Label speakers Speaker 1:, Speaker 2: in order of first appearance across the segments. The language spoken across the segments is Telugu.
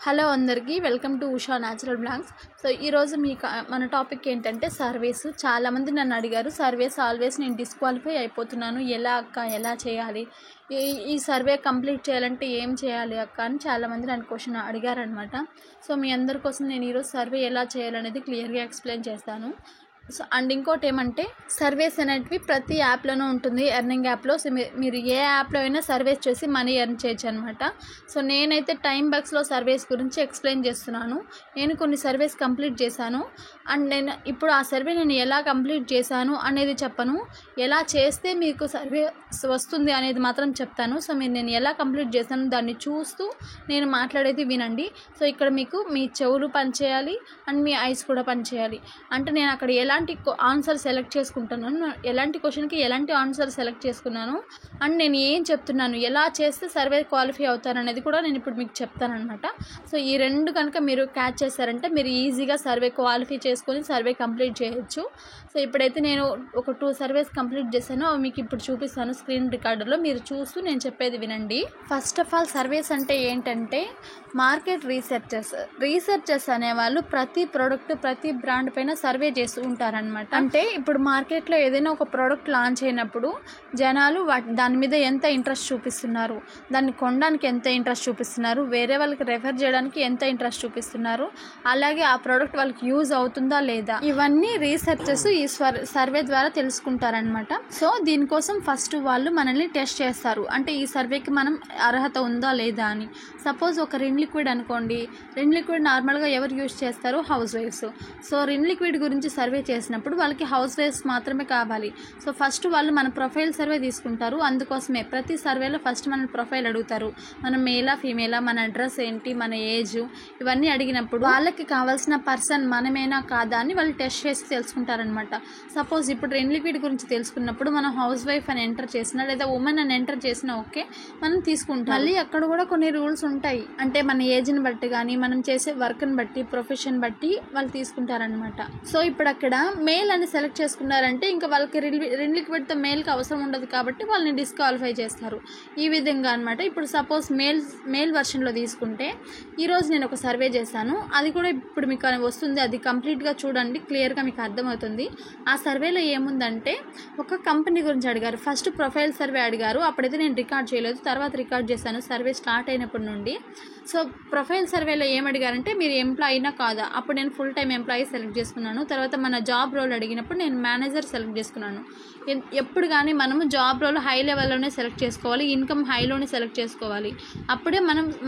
Speaker 1: హలో అందరికీ welcome to Usha natural blogs. So ఈరోజు మన టాపిక్ ఏంటంటే సర్వేస్. చాలామంది నన్ను అడిగారు, సర్వేస్ ఆల్వేస్ నేను డిస్క్వాలిఫై అయిపోతున్నాను, ఎలా అక్క, ఎలా చేయాలి, ఈ సర్వే కంప్లీట్ చేయాలంటే ఏం చేయాలి అక్క అని చాలామంది నన్ను క్వశ్చన్ అడిగారనమాట. సో మీ అందరి కోసం నేను ఈరోజు సర్వే ఎలా చేయాలనేది క్లియర్గా ఎక్స్ప్లెయిన్ చేస్తాను. సో అండ్ ఇంకోటి ఏమంటే, సర్వేస్ అనేటివి ప్రతి యాప్లోనూ ఉంటుంది, ఎర్నింగ్ యాప్లో. సో మీరు ఏ యాప్లో అయినా సర్వేస్ చేసి మనీ ఎర్న్ చేయొచ్చు అనమాట. సో నేనైతే టైమ్ బక్స్లో సర్వేస్ గురించి ఎక్స్ప్లెయిన్ చేస్తున్నాను. నేను కొన్ని సర్వేస్ కంప్లీట్ చేశాను. అండ్ నేను ఇప్పుడు ఆ సర్వే నేను ఎలా కంప్లీట్ చేశాను అనేది చెప్పను, ఎలా చేస్తే మీకు సర్వే వస్తుంది అనేది మాత్రం చెప్తాను. సో నేను ఎలా కంప్లీట్ చేశాను దాన్ని చూస్తూ నేను మాట్లాడేది వినండి. సో ఇక్కడ మీకు మీ చెవులు పనిచేయాలి అండ్ మీ ఐస్ కూడా పనిచేయాలి. అంటే నేను అక్కడ ఎలాంటి ఆన్సర్ సెలెక్ట్ చేసుకుంటున్నాను, ఎలాంటి క్వశ్చన్కి ఎలాంటి ఆన్సర్ సెలెక్ట్ చేసుకున్నాను, అండ్ నేను ఏం చెప్తున్నాను, ఎలా చేస్తే సర్వే క్వాలిఫై అవుతారు అనేది కూడా నేను ఇప్పుడు మీకు చెప్తానమాట. సో ఈ రెండు కనుక మీరు క్యాచ్ చేశారంటే మీరు ఈజీగా సర్వే క్వాలిఫై చేసుకొని సర్వే కంప్లీట్ చేయొచ్చు. సో ఇప్పుడైతే నేను ఒక 2 సర్వేస్ కంప్లీట్ చేశాను, అవి మీకు ఇప్పుడు చూపిస్తాను స్క్రీన్ రికార్డర్లో. మీరు చూస్తూ నేను చెప్పేది వినండి. ఫస్ట్ ఆఫ్ ఆల్ సర్వేస్ అంటే ఏంటంటే, మార్కెట్ రీసెర్చర్స్ అనేవాళ్ళు ప్రతి ప్రోడక్ట్, ప్రతి బ్రాండ్ పైన సర్వే చేస్తూ ఉంటారనమాట. అంటే ఇప్పుడు మార్కెట్లో ఏదైనా ఒక ప్రోడక్ట్ లాంచ్ అయినప్పుడు జనాలు దాని మీద ఎంత ఇంట్రెస్ట్ చూపిస్తున్నారు, దాన్ని కొనడానికి ఎంత ఇంట్రెస్ట్ చూపిస్తున్నారు, వేరే వాళ్ళకి రెఫర్ చేయడానికి ఎంత ఇంట్రెస్ట్ చూపిస్తున్నారు, అలాగే ఆ ప్రోడక్ట్ వాళ్ళకి యూజ్ అవుతుందా లేదా, ఇవన్నీ రీసెర్చర్స్ ఈ సర్వే ద్వారా తెలుసుకుంటారనమాట. సో దీనికోసం ఫస్ట్ వాళ్ళు మనల్ని టెస్ట్ చేస్తారు, అంటే ఈ సర్వేకి మనం అర్హత ఉందా లేదా అని. సపోజ్ ఒక రిన్ లిక్విడ్ అనుకోండి, రిన్ లిక్విడ్ నార్మల్గా ఎవరు యూజ్ చేస్తారు? హౌస్ వైఫ్స్. సో రిన్ లిక్విడ్ గురించి సర్వే చేసినప్పుడు వాళ్ళకి హౌస్ వైఫ్స్ మాత్రమే కావాలి. సో ఫస్ట్ వాళ్ళు మన ప్రొఫైల్ సర్వే తీసుకుంటారు. అందుకోసమే ప్రతి సర్వేలో ఫస్ట్ మన ప్రొఫైల్ అడుగుతారు, మనం మేలా ఫీమేలా, మన అడ్రస్ ఏంటి, మన ఏజ్, ఇవన్నీ అడిగినప్పుడు వాళ్ళకి కావాల్సిన పర్సన్ మనమేనా కాదా అని వాళ్ళు టెస్ట్ చేసి తెలుసుకుంటారనమాట. సపోజ్ ఇప్పుడు రిన్ లిక్విడ్ గురించి తెలుసుకున్నప్పుడు మనం హౌస్ వైఫ్ అని ఎంటర్ చేసినా లేదా ఉమెన్ అని ఎంటర్ చేసినా ఓకే, మనం తీసుకుంటాం. మళ్ళీ అక్కడ కూడా కొన్ని రూల్స్ ఉంటాయి, అంటే మన ఏజ్ని బట్టి కానీ మనం చేసే వర్క్ని బట్టి, ప్రొఫెషన్ బట్టి వాళ్ళు తీసుకుంటారనమాట. సో ఇప్పుడు అక్కడ మేల్ అని సెలెక్ట్ చేసుకున్నారంటే ఇంకా వాళ్ళకి రిన్ లిక్విడ్తో మేల్కి అవసరం ఉండదు కాబట్టి వాళ్ళని డిస్క్వాలిఫై చేస్తారు. ఈ విధంగా అనమాట. ఇప్పుడు సపోజ్ మేల్ వర్షన్లో తీసుకుంటే ఈరోజు నేను ఒక సర్వే చేశాను, అది కూడా ఇప్పుడు మీకు వస్తుంది, అది కంప్లీట్గా చూడండి, క్లియర్గా మీకు అర్థమవుతుంది. ఆ సర్వేలో ఏముందంటే, ఒక కంపెనీ గురించి అడిగారు. ఫస్ట్ ప్రొఫైల్ సర్వే అడిగారు, అప్పుడైతే నేను రికార్డ్ చేయలేదు, తర్వాత రికార్డ్ చేశాను సర్వే స్టార్ట్ అయినప్పటి నుండి. సో ప్రొఫైల్ సర్వేలో ఏమడిగారంటే, మీరు ఎంప్లాయీనా కాదా, అప్పుడు నేను ఫుల్ టైం ఎంప్లాయీ సెలెక్ట్ చేసుకున్నాను. తర్వాత మన జాబ్ రోల్ అడిగినప్పుడు నేను మేనేజర్ సెలెక్ట్ చేసుకున్నాను. ఎప్పుడు కానీ మనము జాబ్ రోల్ హై లెవెల్లోనే సెలెక్ట్ చేసుకోవాలి, ఇన్కమ్ హైలోనే సెలెక్ట్ చేసుకోవాలి, అప్పుడే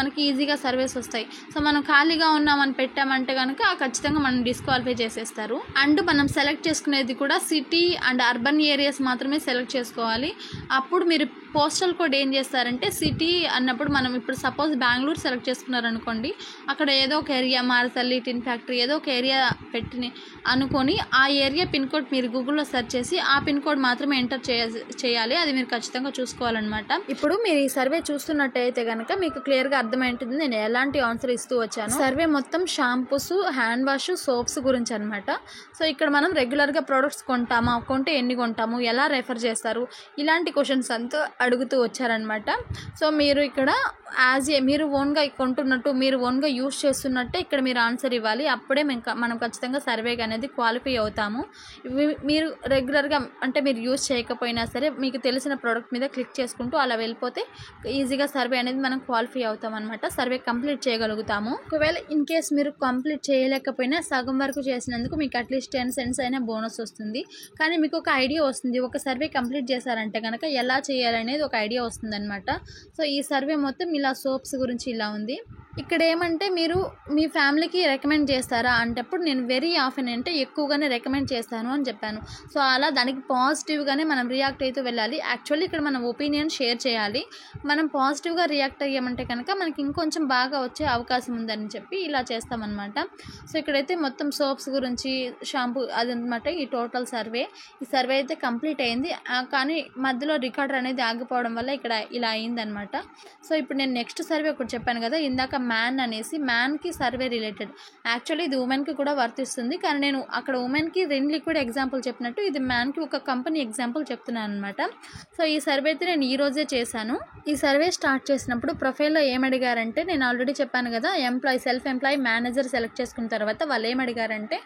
Speaker 1: మనకి ఈజీగా సర్వేస్ వస్తాయి. సో మనం ఖాళీగా ఉన్నామని పెట్టామంటే కనుక ఖచ్చితంగా మనం డిస్క్వాలిఫై చేసేస్తారు. అండ్ మనం సెలెక్ట్ చేసుకునేది కూడా సిటీ అండ్ అర్బన్ ఏరియాస్ మాత్రమే సెలెక్ట్ చేసుకోవాలి. అప్పుడు మీరు పోస్టల్ కోడ్ ఏం చేస్తారంటే, సిటీ అన్నప్పుడు మనం ఇప్పుడు సపోజ్ బెంగళూరు సెలెక్ట్ చేసుకున్నారనుకోండి, అక్కడ ఏదో ఒక ఏరియా, మారతల్లి, టిన్ ఫ్యాక్టరీ, ఏదో ఒక ఏరియా పెట్టి అనుకొని ఆ ఏరియా పిన్ కోడ్ మీరు గూగుల్లో సెర్చ్ చేసి ఆ పిన్ కోడ్ మాత్రమే ఎంటర్ చేయాలి. అది మీరు ఖచ్చితంగా చూసుకోవాలన్నమాట. ఇప్పుడు మీరు ఈ సర్వే చూస్తున్నట్టయితే కనుక మీకు క్లియర్గా అర్థమైంటుంది నేను ఎలాంటి ఆన్సర్ ఇస్తూ వచ్చాను. సర్వే మొత్తం షాంపూస్, హ్యాండ్ వాష్, సోప్స్ గురించి అనమాట. సో ఇక్కడ మనం రెగ్యులర్గా ప్రొడక్ట్స్ కొంటామా, కొంటే ఎన్ని కొంటాము, ఎలా రెఫర్ చేస్తారు, ఇలాంటి క్వశ్చన్స్ అంతా అడుగుతూ వచ్చారనమాట. సో మీరు ఇక్కడ మీరు ఓన్గా కొంటున్నట్టు, మీరు ఓన్గా యూజ్ చేస్తున్నట్టే ఇక్కడ మీరు ఆన్సర్ ఇవ్వాలి. అప్పుడే మనం ఖచ్చితంగా సర్వేకి అనేది క్వాలిఫై అవుతాము. మీరు రెగ్యులర్గా అంటే మీరు యూజ్ చేయకపోయినా సరే మీకు తెలిసిన ప్రోడక్ట్ మీద క్లిక్ చేసుకుంటూ అలా వెళ్ళిపోతే ఈజీగా సర్వే అనేది మనం క్వాలిఫై అవుతాం అనమాట, సర్వే కంప్లీట్ చేయగలుగుతాము. ఒకవేళ ఇన్ కేస్ మీరు కంప్లీట్ చేయలేకపోయినా సగం వరకు చేసినందుకు మీకు అట్లీస్ట్ 10 cents అయినా బోనస్ వస్తుంది. కానీ మీకు ఒక ఐడియా వస్తుంది, ఒక సర్వే కంప్లీట్ చేశారంటే కనుక ఎలా చేయాలనేది ఒక ఐడియా వస్తుంది అనమాట. సో ఈ సర్వే మొత్తం ఇలా సోప్స్ గురించి ఇలా ఉంది. ఇక్కడ ఏమంటే, మీరు మీ ఫ్యామిలీకి రికమెండ్ చేస్తారా అంటప్పుడు నేను వెరీ ఆఫెన్ అంటే ఎక్కువగానే రికమెండ్ చేస్తాను అని చెప్పాను. సో అలా దానికి పాజిటివ్గానే మనం రియాక్ట్ అయితే వెళ్ళాలి. యాక్చువల్లీ ఇక్కడ మనం ఒపీనియన్ షేర్ చేయాలి. మనం పాజిటివ్గా రియాక్ట్ అయ్యామంటే కనుక మనకి ఇంకొంచెం బాగా వచ్చే అవకాశం ఉందని చెప్పి ఇలా చేస్తామన్నమాట. సో ఇక్కడైతే మొత్తం సోప్స్ గురించి, షాంపూ అదనమాట ఈ టోటల్ సర్వే. ఈ సర్వే అయితే కంప్లీట్ అయింది, కానీ మధ్యలో రికార్డర్ అనేది ఆగిపోవడం వల్ల ఇక్కడ ఇలా అయిందనమాట. సో ఇప్పుడు నేను నెక్స్ట్ సర్వే ఒకటి చెప్పాను కదా ఇందాక, మ్యాన్ అనేసి మ్యాన్కి సర్వే రిలేటెడ్. యాక్చువల్లీ ఇది ఉమెన్కి కూడా వర్తిస్తుంది, కానీ నేను అక్కడ ఉమెన్కి రెండ్లకి కూడా ఎగ్జాంపుల్ చెప్పినట్టు ఇది మ్యాన్కి ఒక కంపెనీ ఎగ్జాంపుల్ చెప్తున్నాను అనమాట. సో ఈ సర్వే అయితే నేను ఈరోజే చేశాను. ఈ సర్వే స్టార్ట్ చేసినప్పుడు ప్రొఫైల్లో ఏమడిగారంటే, నేను ఆల్రెడీ చెప్పాను కదా, సెల్ఫ్ ఎంప్లాయీ మేనేజర్ సెలెక్ట్ చేసుకున్న తర్వాత వాళ్ళు ఏమడిగారంటే,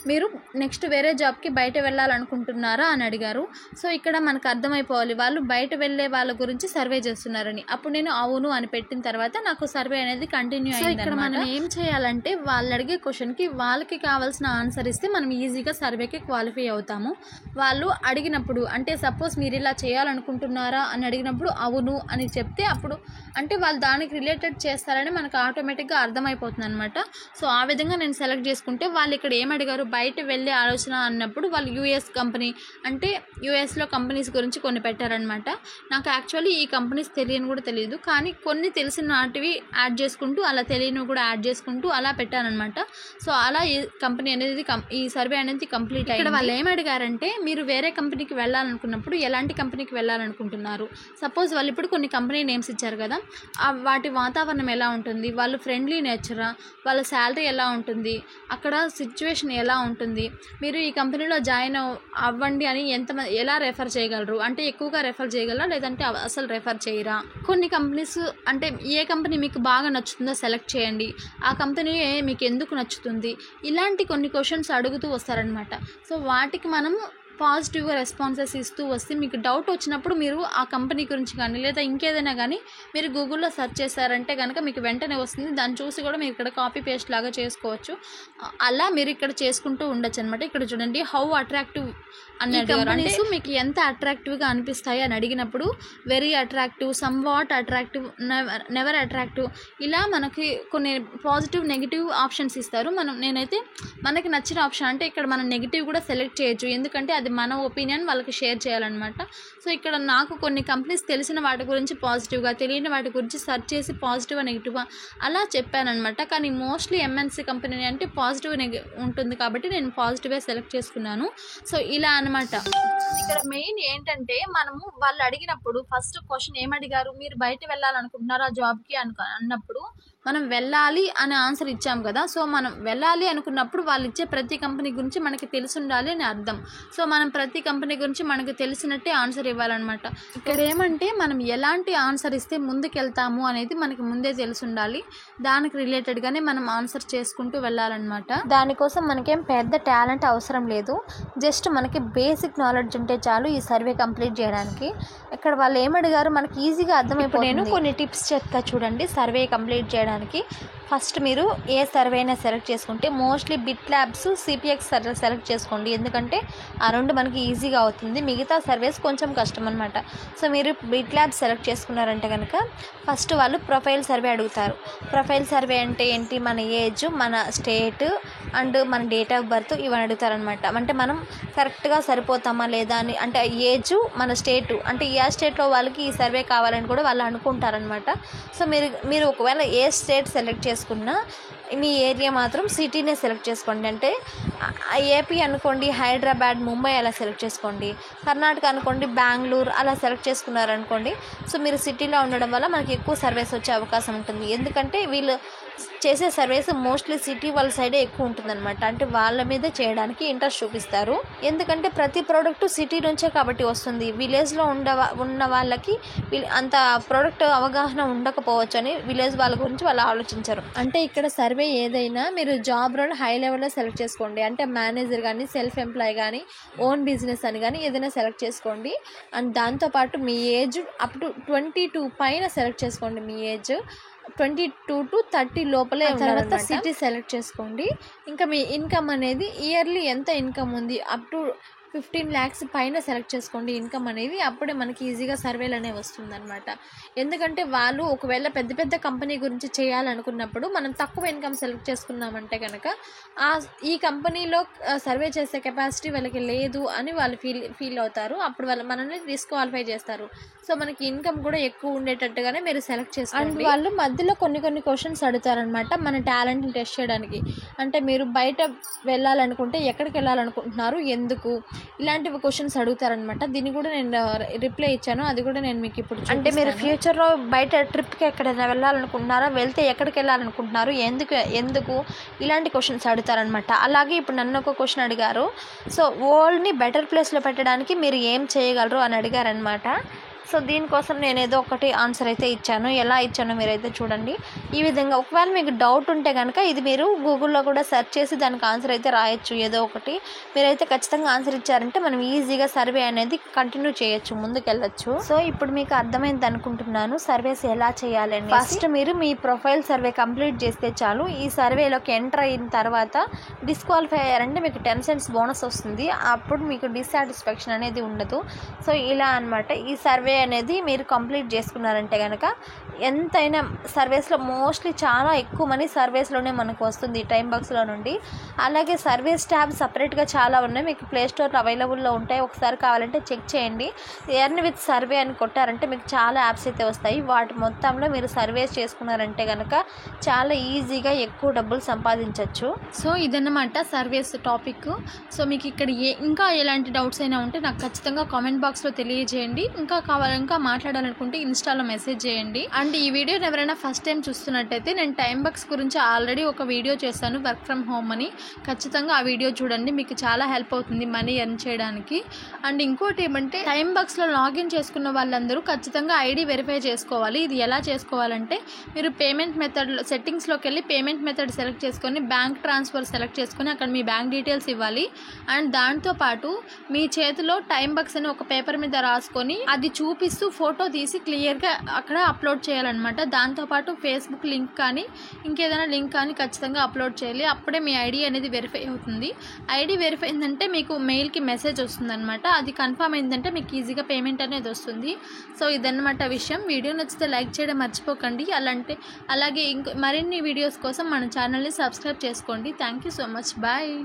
Speaker 1: మీరు నెక్స్ట్ వేరే జాబ్కి బయట వెళ్ళాలనుకుంటున్నారా అని అడిగారు. సో ఇక్కడ మనకు అర్థమైపోవాలి వాళ్ళు బయట వెళ్ళే వాళ్ళ గురించి సర్వే చేస్తున్నారని. అప్పుడు నేను అవును అని పెట్టిన తర్వాత నాకు సర్వే అనేది కంటిన్యూ అయింది. ఇక్కడ మనం ఏం చేయాలంటే వాళ్ళు అడిగే క్వశ్చన్కి వాళ్ళకి కావాల్సిన ఆన్సర్ ఇస్తే మనం ఈజీగా సర్వేకి క్వాలిఫై అవుతాము. వాళ్ళు అడిగినప్పుడు అంటే సపోజ్ మీరు ఇలా చేయాలనుకుంటున్నారా అని అడిగినప్పుడు అవును అని చెప్తే అప్పుడు అంటే వాళ్ళు దానికి రిలేటెడ్ చేస్తారని మనకు ఆటోమేటిక్గా అర్థమైపోతుంది అనమాట. సో ఆ విధంగా నేను సెలెక్ట్ చేసుకుంటే వాళ్ళు ఇక్కడ ఏమడిగారు, బయట వెళ్ళే ఆలోచన అన్నప్పుడు వాళ్ళు యూఎస్ కంపెనీ అంటే యూఎస్లో కంపెనీస్ గురించి కొన్ని పెట్టారనమాట. నాకు యాక్చువల్లీ ఈ కంపెనీస్ తెలియని కూడా తెలియదు, కానీ కొన్ని తెలిసిన వాటివి యాడ్ చేసుకుంటూ అలా తెలియనివి కూడా యాడ్ చేసుకుంటూ అలా పెట్టానమాట. సో అలా ఈ కంపెనీ అనేది ఈ సర్వే అనేది కంప్లీట్ అయ్యింది. ఇక్కడ వాళ్ళు ఏమడిగారంటే, మీరు వేరే కంపెనీకి వెళ్ళాలనుకున్నప్పుడు ఎలాంటి కంపెనీకి వెళ్ళాలనుకుంటున్నారు. సపోజ్ వాళ్ళు ఇప్పుడు కొన్ని కంపెనీ నేమ్స్ ఇచ్చారు కదా, వాటి వాతావరణం ఎలా ఉంటుంది, వాళ్ళు ఫ్రెండ్లీ నేచరా, వాళ్ళ శాలరీ ఎలా ఉంటుంది, అక్కడ సిచ్యువేషన్ ఎలా ఉంటుంది, మీరు ఈ కంపెనీలో జాయిన్ అవ్వండి అని ఎలా రెఫర్ చేయగలరు, అంటే ఎక్కువగా రెఫర్ చేయగలరా లేదంటే అసలు రెఫర్ చేయరా. కొన్ని కంపెనీస్ అంటే ఏ కంపెనీ మీకు బాగా నచ్చుతుందో సెలెక్ట్ చేయండి, ఆ కంపెనీ మీకు ఎందుకు నచ్చుతుంది, ఇలాంటి కొన్ని క్వశ్చన్స్ అడుగుతూ వస్తారనమాట. సో వాటికి మనం పాజిటివ్గా రెస్పాన్సెస్ ఇస్తూ వస్తే మీకు డౌట్ వచ్చినప్పుడు మీరు ఆ కంపెనీ గురించి కానీ లేదా ఇంకేదైనా కానీ మీరు గూగుల్లో సెర్చ్ చేశారంటే కనుక మీకు వెంటనే వస్తుంది. దాన్ని చూసి కూడా మీరు ఇక్కడ కాపీ పేస్ట్ లాగా చేసుకోవచ్చు. అలా మీరు ఇక్కడ చేసుకుంటూ ఉండొచ్చు అనమాట. ఇక్కడ చూడండి, హౌ అట్రాక్టివ్ అన్నట్టు అంటే మీకు ఎంత అట్రాక్టివ్గా అనిపిస్తాయి అని అడిగినప్పుడు very attractive, some what attractive, never attractive, ఇలా మనకి కొన్ని పాజిటివ్ నెగిటివ్ ఆప్షన్స్ ఇస్తారు. నేనైతే మనకి నచ్చిన ఆప్షన్ అంటే ఇక్కడ మనం నెగిటివ్ కూడా సెలెక్ట్ చేయొచ్చు, ఎందుకంటే అది మన ఒపీనియన్ వాళ్ళకి షేర్ చేయాలన్నమాట. సో ఇక్కడ నాకు కొన్ని కంపెనీస్ తెలిసిన వాటి గురించి పాజిటివ్గా, తెలియని వాటి గురించి సెర్చ్ చేసి పాజిటివ్గా నెగిటివ్గా అలా చెప్పానమాట. కానీ మోస్ట్లీ ఎంఎన్సీ కంపెనీ అంటే పాజిటివ్ ఉంటుంది కాబట్టి నేను పాజిటివే సెలెక్ట్ చేసుకున్నాను. సో ఇలా అనమాట. ఇక్కడ మెయిన్ ఏంటంటే మనము వాళ్ళు అడిగినప్పుడు ఫస్ట్ క్వశ్చన్ ఏమడిగారు, మీరు బయట వెళ్ళాలనుకుంటున్నారా జాబ్కి అన్నప్పుడు మనం వెళ్ళాలి అనే ఆన్సర్ ఇచ్చాం కదా. సో మనం వెళ్ళాలి అనుకున్నప్పుడు వాళ్ళు ఇచ్చే ప్రతి కంపెనీ గురించి మనకి తెలిసి ఉండాలి అని అర్థం. సో మనం ప్రతి కంపెనీ గురించి మనకు తెలిసినట్టే ఆన్సర్ ఇవ్వాలన్నమాట. ఇక్కడ ఏమంటే మనం ఎలాంటి ఆన్సర్ ఇస్తే ముందుకెళ్తాము అనేది మనకి ముందే తెలిసి ఉండాలి. దానికి రిలేటెడ్గానే మనం ఆన్సర్ చేసుకుంటూ వెళ్ళాలన్నమాట. దానికోసం మనకేం పెద్ద టాలెంట్ అవసరం లేదు, జస్ట్ మనకి బేసిక్ నాలెడ్జ్ ఉంటే చాలు ఈ సర్వే కంప్లీట్ చేయడానికి. ఇక్కడ వాళ్ళు ఏమడిగారు మనకి ఈజీగా అర్థమైపోతుంది. నేను కొన్ని టిప్స్ చెప్తా చూడండి సర్వే కంప్లీట్ చేయడానికి. ఫస్ట్ మీరు ఏ సర్వే అయినా సెలెక్ట్ చేసుకుంటే మోస్ట్లీ బిట్ ల్యాబ్స్, సిపిఎక్స్ సెలెక్ట్ చేసుకోండి, ఎందుకంటే ఆ రెండు మనకి ఈజీగా అవుతుంది. మిగతా సర్వేస్ కొంచెం కష్టం అనమాట. సో మీరు బిట్ ల్యాబ్ సెలెక్ట్ చేసుకున్నారంటే కనుక ఫస్ట్ వాళ్ళు ప్రొఫైల్ సర్వే అడుగుతారు. ప్రొఫైల్ సర్వే అంటే ఏంటి, మన ఏజ్, మన స్టేట్ అండ్ మన డేట్ ఆఫ్ బర్త్ ఇవన్నీ అడుగుతారనమాట. అంటే మనం కరెక్ట్గా సరిపోతామా లేదా అని, అంటే ఏజ్, మన స్టేటు, అంటే ఏ స్టేట్లో వాళ్ళకి ఈ సర్వే కావాలని కూడా వాళ్ళు అనుకుంటారనమాట. సో మీరు ఒకవేళ ఏ స్టేట్ సెలెక్ట్ చేసుకున్నా మీ ఏరియా మాత్రం సిటీనే సెలెక్ట్ చేసుకోండి. అంటే ఏపీ అనుకోండి హైదరాబాద్, ముంబై అలా సెలెక్ట్ చేసుకోండి. కర్ణాటక అనుకోండి బెంగళూరు అలా సెలెక్ట్ చేసుకున్నారనుకోండి. సో మీరు సిటీలో ఉండడం వల్ల మనకి ఎక్కువ సర్వేస్ వచ్చే అవకాశం ఉంటుంది. ఎందుకంటే వీళ్ళు చేసే సర్వేస్ మోస్ట్లీ సిటీ వాళ్ళ సైడే ఎక్కువ ఉంటుందన్నమాట. అంటే వాళ్ళ మీద చేయడానికి ఇంట్రెస్ట్ చూపిస్తారు. ఎందుకంటే ప్రతి ప్రోడక్ట్ సిటీ నుంచే కాబట్టి వస్తుంది. విలేజ్లో ఉన్న వాళ్ళకి అంత ప్రోడక్ట్ అవగాహన ఉండకపోవచ్చు అని విలేజ్ వాళ్ళ గురించి వాళ్ళు ఆలోచించరు. అంటే ఇక్కడ సర్వే ఏదైనా మీరు జాబ్ రోల్ హై లెవెల్లో సెలెక్ట్ చేసుకోండి. అంటే మేనేజర్ కానీ, సెల్ఫ్ ఎంప్లాయ్ కానీ, ఓన్ బిజినెస్ అని కానీ ఏదైనా సెలెక్ట్ చేసుకోండి. అండ్ దాంతోపాటు మీ ఏజ్ అప్ టు 22 పైన సెలెక్ట్ చేసుకోండి. మీ ఏజ్ 22 to 30 లోపలే తర్వాత సిటీ సెలెక్ట్ చేసుకోండి. ఇంకా మీ ఇన్కమ్ అనేది ఇయర్లీ ఎంత ఇన్కమ్ ఉంది, అప్ టు 15 lakhs పైన సెలెక్ట్ చేసుకోండి ఇన్కమ్ అనేది. అప్పుడే మనకి ఈజీగా సర్వేలు అనేవి వస్తుందన్నమాట. ఎందుకంటే వాళ్ళు ఒకవేళ పెద్ద పెద్ద కంపెనీ గురించి చేయాలనుకున్నప్పుడు మనం తక్కువ ఇన్కమ్ సెలెక్ట్ చేసుకున్నామంటే కనుక ఈ కంపెనీలో సర్వే చేసే కెపాసిటీ వాళ్ళకి లేదు అని వాళ్ళు ఫీల్ అవుతారు. అప్పుడు వాళ్ళు మనల్ని డిస్క్వాలిఫై చేస్తారు. సో మనకి ఇన్కమ్ కూడా ఎక్కువ ఉండేటట్టుగానే మీరు సెలెక్ట్ చేసుకోండి. అండ్ వాళ్ళు మధ్యలో కొన్ని క్వశ్చన్స్ అడుగుతారనమాట మన టాలెంట్ని టెస్ట్ చేయడానికి. అంటే మీరు బయట వెళ్ళాలనుకుంటే ఎక్కడికి వెళ్ళాలనుకుంటున్నారు, ఎందుకు, ఇలాంటివి క్వశ్చన్స్ అడుగుతారనమాట. దీన్ని కూడా నేను రిప్లై ఇచ్చాను, అది కూడా నేను మీకు ఇప్పుడు
Speaker 2: అంటే మీరు ఫ్యూచర్లో బయట ట్రిప్కి ఎక్కడైనా వెళ్ళాలనుకుంటున్నారా, వెళ్తే ఎక్కడికి వెళ్ళాలనుకుంటున్నారు, ఎందుకు ఇలాంటి క్వశ్చన్స్ అడుగుతారనమాట. అలాగే ఇప్పుడు నన్ను ఒక క్వశ్చన్ అడిగారు. సో వరల్డ్ని బెటర్ ప్లేస్లో పెట్టడానికి మీరు ఏం చేయగలరు అని అడిగారనమాట. సో దీనికోసం నేను ఏదో ఒకటి ఆన్సర్ అయితే ఇచ్చాను. ఎలా ఇచ్చానో మీరైతే చూడండి. ఈ విధంగా ఒకవేళ మీకు డౌట్ ఉంటే కనుక ఇది మీరు గూగుల్లో కూడా సెర్చ్ చేసి దానికి ఆన్సర్ అయితే రాయొచ్చు. ఏదో ఒకటి మీరైతే ఖచ్చితంగా ఆన్సర్ ఇచ్చారంటే మనం ఈజీగా సర్వే అనేది కంటిన్యూ చేయొచ్చు, ముందుకెళ్ళచ్చు. సో ఇప్పుడు మీకు అర్థమైంది అనుకుంటున్నాను సర్వేస్ ఎలా చేయాలని. ఫస్ట్ మీరు మీ ప్రొఫైల్ సర్వే కంప్లీట్ చేస్తే చాలు. ఈ సర్వేలోకి ఎంటర్ అయిన తర్వాత డిస్క్వాలిఫై అయ్యారంటే మీకు 10 cents బోనస్ వస్తుంది. అప్పుడు మీకు డిస్సాటిస్ఫాక్షన్ అనేది ఉండదు. సో ఇలా అనమాట. ఈ సర్వే అనేది మీరు కంప్లీట్ చేసుకున్నారంటే కనుక ఎంతైనా సర్వేస్లో మోస్ట్లీ చాలా ఎక్కువ మనీ సర్వేస్లోనే మనకు వస్తుంది టైం బాక్స్లో నుండి. అలాగే సర్వేస్ ట్యాబ్ సపరేట్గా చాలా ఉన్నాయి, మీకు ప్లే స్టోర్లో అవైలబుల్లో ఉంటాయి. ఒకసారి కావాలంటే చెక్ చేయండి. ఎర్న్ విత్ సర్వే అని కొట్టారంటే మీకు చాలా యాప్స్ అయితే వస్తాయి. వాటి మొత్తంలో మీరు సర్వేస్ చేసుకున్నారంటే కనుక చాలా ఈజీగా ఎక్కువ డబ్బులు సంపాదించవచ్చు.
Speaker 1: సో ఇదన్నమాట సర్వేస్ టాపిక్. సో మీకు ఇక్కడ ఇంకా ఎలాంటి డౌట్స్ అయినా ఉంటే నాకు ఖచ్చితంగా కామెంట్ బాక్స్లో తెలియజేయండి. ఇంకా మాట్లాడాలనుకుంటే ఇన్స్టాలో మెసేజ్ చేయండి. అండ్ ఈ వీడియోని ఎవరైనా ఫస్ట్ టైం చూస్తున్నట్టయితే నేను టైం బాక్స్ గురించి ఆల్రెడీ ఒక వీడియో చేశాను, వర్క్ ఫ్రమ్ హోమ్ అని. ఖచ్చితంగా ఆ వీడియో చూడండి, మీకు చాలా హెల్ప్ అవుతుంది మనీ ఎర్న్ చేయడానికి. అండ్ ఇంకోటి ఏమంటే టైం బాక్స్లో లాగిన్ చేసుకున్న వాళ్ళందరూ ఖచ్చితంగా ఐడి వెరిఫై చేసుకోవాలి. ఇది ఎలా చేసుకోవాలంటే మీరు పేమెంట్ మెథడ్ సెట్టింగ్స్లోకి వెళ్ళి పేమెంట్ మెథడ్ సెలెక్ట్ చేసుకొని బ్యాంక్ ట్రాన్స్ఫర్ సెలెక్ట్ చేసుకొని అక్కడ మీ బ్యాంక్ డీటెయిల్స్ ఇవ్వాలి. అండ్ దాంతోపాటు మీ చేతిలో టైం బాక్స్ అని ఒక పేపర్ మీద రాసుకొని అది చూపిస్తూ ఫోటో తీసి క్లియర్గా అక్కడ అప్లోడ్ చేయాలన్నమాట. దాంతోపాటు ఫేస్బుక్ లింక్ కానీ ఇంకేదైనా లింక్ కానీ ఖచ్చితంగా అప్లోడ్ చేయాలి. అప్పుడే మీ ఐడి అనేది వెరిఫై అవుతుంది. ఐడి వెరిఫై అయిందంటే మీకు మెయిల్కి మెసేజ్ వస్తుంది అనమాట. అది కన్ఫర్మ్ అయిందంటే మీకు ఈజీగా పేమెంట్ అనేది వస్తుంది. సో ఇదన్నమాట విషయం. వీడియో నచ్చితే లైక్ చేయడం మర్చిపోకండి. అలాగే మరిన్ని వీడియోస్ కోసం మన ఛానల్ని సబ్స్క్రైబ్ చేసుకోండి. Thank you so much. Bye.